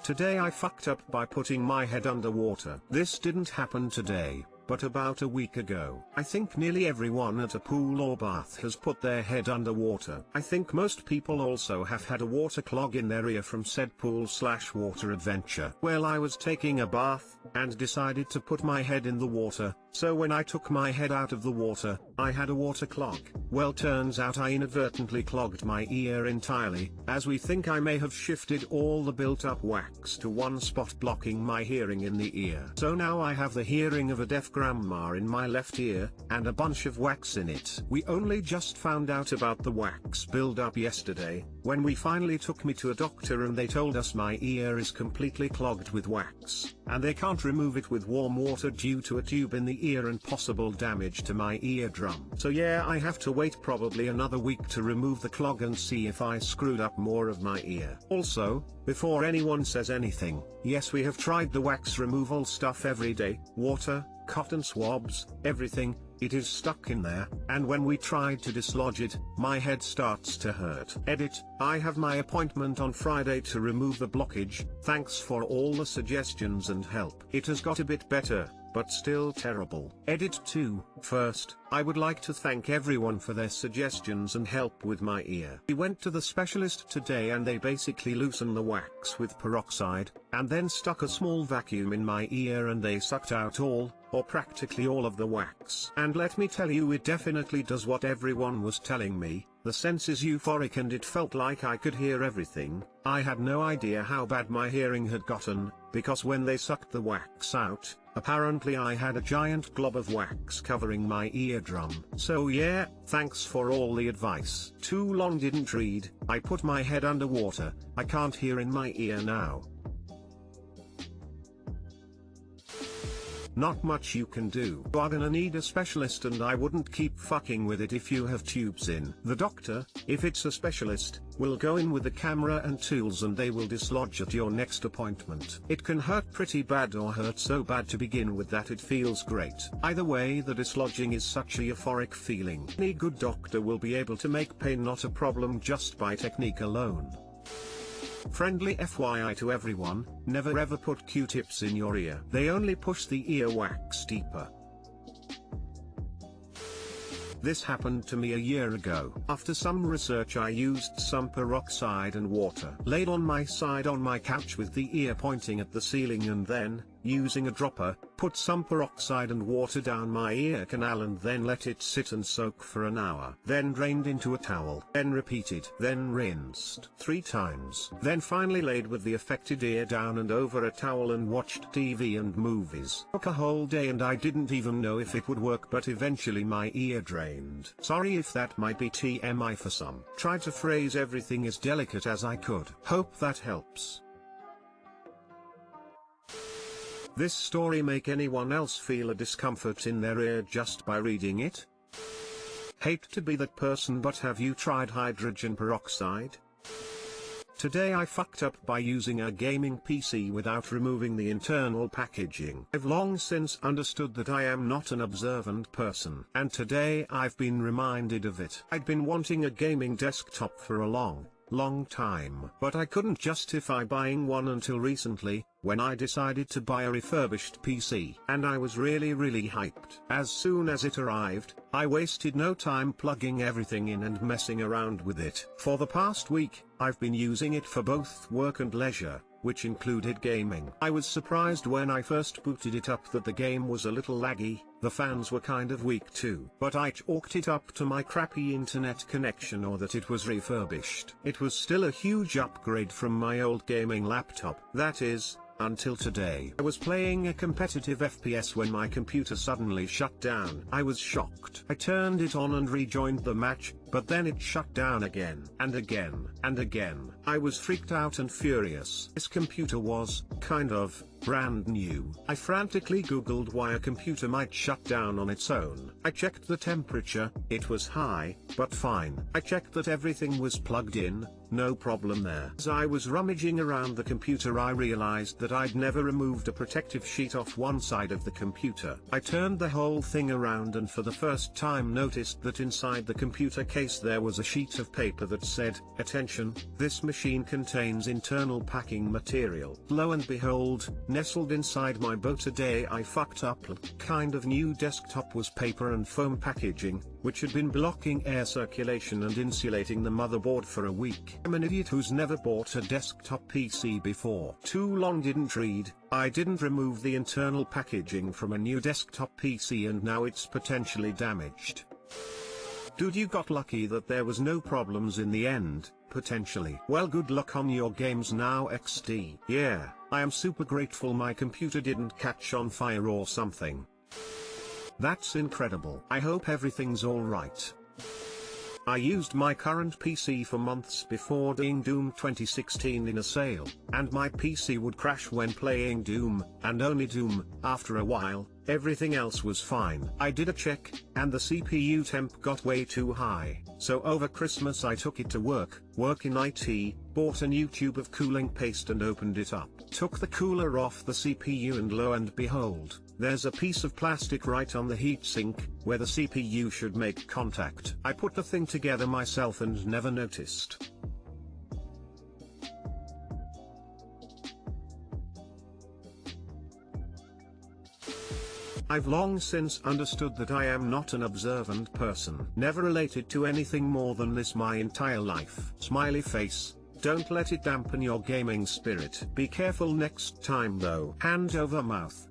Today I fucked up by putting my head underwater. This didn't happen today, but about a week ago. I think nearly everyone at a pool or bath has put their head underwater. I think most people also have had a water clog in their ear from said pool/water adventure. Well, I was taking a bath, and decided to put my head in the water, so when I took my head out of the water, I had a water clog. Well, turns out I inadvertently clogged my ear entirely, as we think I may have shifted all the built-up wax to one spot, blocking my hearing in the ear. So now I have the hearing of a deaf grandma in my left ear, and a bunch of wax in it. We only just found out about the wax build-up yesterday, when we finally took me to a doctor and they told us my ear is completely clogged with wax, and they can't remove it with warm water due to a tube in the ear and possible damage to my eardrum. So yeah, I have to wait probably another week to remove the clog and see if I screwed up more of my ear. Also, before anyone says anything, yes, we have tried the wax removal stuff every day, water, cotton swabs, everything. It is stuck in there, and when we tried to dislodge it, my head starts to hurt. Edit, I have my appointment on Friday to remove the blockage. Thanks for all the suggestions and help. It has got a bit better, but still terrible. Edit 2, first, I would like to thank everyone for their suggestions and help with my ear. We went to the specialist today and they basically loosened the wax with peroxide, and then stuck a small vacuum in my ear and they sucked out all, or practically all of the wax. And let me tell you, it definitely does what everyone was telling me. The sense is euphoric and it felt like I could hear everything. I had no idea how bad my hearing had gotten, because when they sucked the wax out, apparently I had a giant glob of wax covering my eardrum. So yeah, thanks for all the advice. Too long didn't read. I put my head underwater. I can't hear in my ear now. Not much you can do. You are gonna need a specialist, and I wouldn't keep fucking with it if you have tubes in. The doctor, if it's a specialist, will go in with the camera and tools and they will dislodge at your next appointment. It can hurt pretty bad or hurt so bad to begin with that it feels great. Either way, the dislodging is such a euphoric feeling. Any good doctor will be able to make pain not a problem just by technique alone. Friendly FYI to everyone, never ever put Q-tips in your ear. They only push the ear wax deeper. This happened to me a year ago. After some research, I used some peroxide and water. Laid on my side on my couch with the ear pointing at the ceiling, and then, using a dropper, put some peroxide and water down my ear canal and then let it sit and soak for an hour. Then drained into a towel. Then repeated. Then rinsed 3 times. Then finally laid with the affected ear down and over a towel and watched TV and movies. Took a whole day and I didn't even know if it would work, but eventually my ear drained. Sorry if that might be TMI for some. Tried to phrase everything as delicate as I could. Hope that helps. This story make anyone else feel a discomfort in their ear just by reading it? Hate to be that person, but have you tried hydrogen peroxide? Today I fucked up by using a gaming PC without removing the internal packaging. I've long since understood that I am not an observant person, and today I've been reminded of it. I'd been wanting a gaming desktop for a long time, but I couldn't justify buying one until recently, when I decided to buy a refurbished PC. And I was really hyped. As soon as it arrived, I wasted no time plugging everything in and messing around with it. For the past week, I've been using it for both work and leisure, which included gaming. I was surprised when I first booted it up that the game was a little laggy. The fans were kind of weak too. But I chalked it up to my crappy internet connection or that it was refurbished. It was still a huge upgrade from my old gaming laptop. That is, until today. I was playing a competitive FPS when my computer suddenly shut down. I was shocked. I turned it on and rejoined the match, but then it shut down again, and again, and again. I was freaked out and furious. This computer was, kind of, brand new. I frantically googled why a computer might shut down on its own. I checked the temperature, it was high, but fine. I checked that everything was plugged in, no problem there. As I was rummaging around the computer, I realized that I'd never removed a protective sheet off one side of the computer. I turned the whole thing around and for the first time noticed that inside the computer case there was a sheet of paper that said, "Attention, this machine contains internal packing material." Lo and behold, nestled inside my boat a day I fucked up. Kind of new desktop was paper and foam packaging, which had been blocking air circulation and insulating the motherboard for a week. I'm an idiot who's never bought a desktop PC before. Too long didn't read, I didn't remove the internal packaging from a new desktop PC and now it's potentially damaged. Dude, you got lucky that there was no problems in the end, potentially. Well, good luck on your games now XD. Yeah, I am super grateful my computer didn't catch on fire or something. That's incredible. I hope everything's alright. I used my current PC for months before doing Doom 2016 in a sale, and my PC would crash when playing Doom, and only Doom. After a while, everything else was fine. I did a check, and the CPU temp got way too high, so over Christmas I took it to work in IT, bought a new tube of cooling paste and opened it up. Took the cooler off the CPU and lo and behold, there's a piece of plastic right on the heatsink, where the CPU should make contact. I put the thing together myself and never noticed. I've long since understood that I am not an observant person. Never related to anything more than this my entire life. Smiley face. Don't let it dampen your gaming spirit. Be careful next time though. Hand over mouth.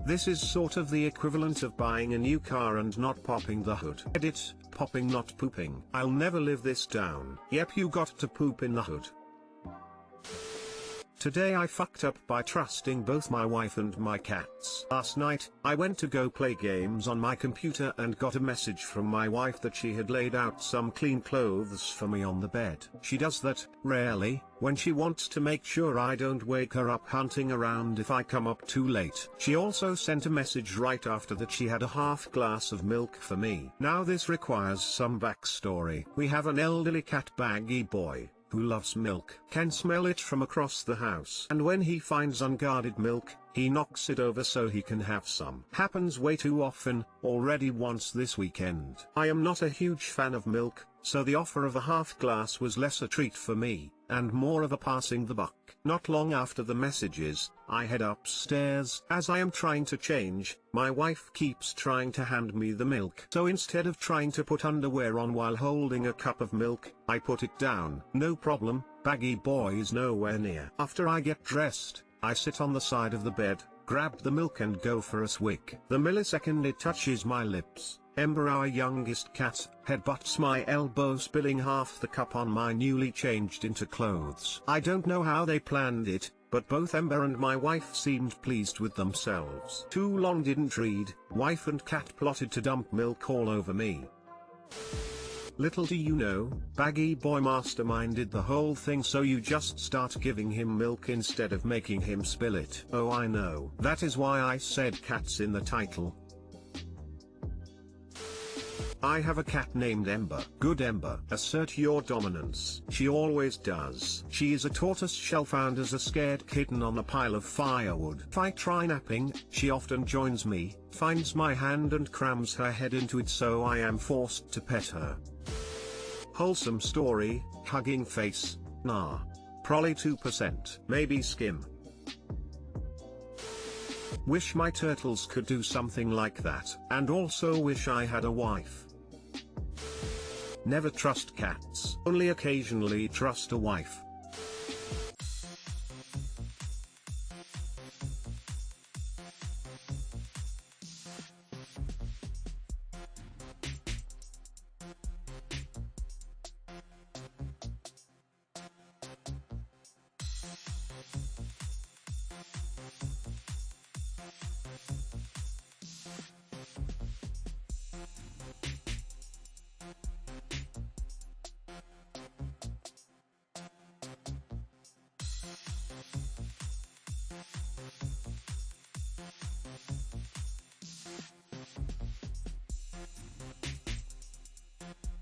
This is sort of the equivalent of buying a new car and not popping the hood. Edit, popping not pooping. I'll never live this down. Yep, you got to poop in the hood. Today I fucked up by trusting both my wife and my cats. Last night, I went to go play games on my computer and got a message from my wife that she had laid out some clean clothes for me on the bed. She does that, rarely, when she wants to make sure I don't wake her up hunting around if I come up too late. She also sent a message right after that she had a half glass of milk for me. Now this requires some backstory. We have an elderly cat, Baggy Boy, who loves milk, can smell it from across the house, and when he finds unguarded milk, he knocks it over so he can have some. Happens way too often, already once this weekend. I am not a huge fan of milk, so the offer of a half glass was less a treat for me, and more of a passing the buck. Not long after the messages, I head upstairs. As I am trying to change, my wife keeps trying to hand me the milk. So instead of trying to put underwear on while holding a cup of milk, I put it down. No problem, Baggy Boy is nowhere near. After I get dressed, I sit on the side of the bed, grab the milk and go for a swig. The millisecond it touches my lips, Ember, our youngest cat, headbutts my elbow, spilling half the cup on my newly changed into clothes. I don't know how they planned it, but both Ember and my wife seemed pleased with themselves. Too long didn't read, wife and cat plotted to dump milk all over me. Little do you know, Baggy Boy masterminded the whole thing, so you just start giving him milk instead of making him spill it. Oh, I know. That is why I said cats in the title. I have a cat named Ember. Good Ember. Assert your dominance. She always does. She is a tortoise shell found as a scared kitten on a pile of firewood. If I try napping, she often joins me, finds my hand and crams her head into it, so I am forced to pet her. Wholesome story, hugging face, nah. Probably 2%. Maybe skim. Wish my turtles could do something like that. And also wish I had a wife. Never trust cats. Only occasionally trust a wife.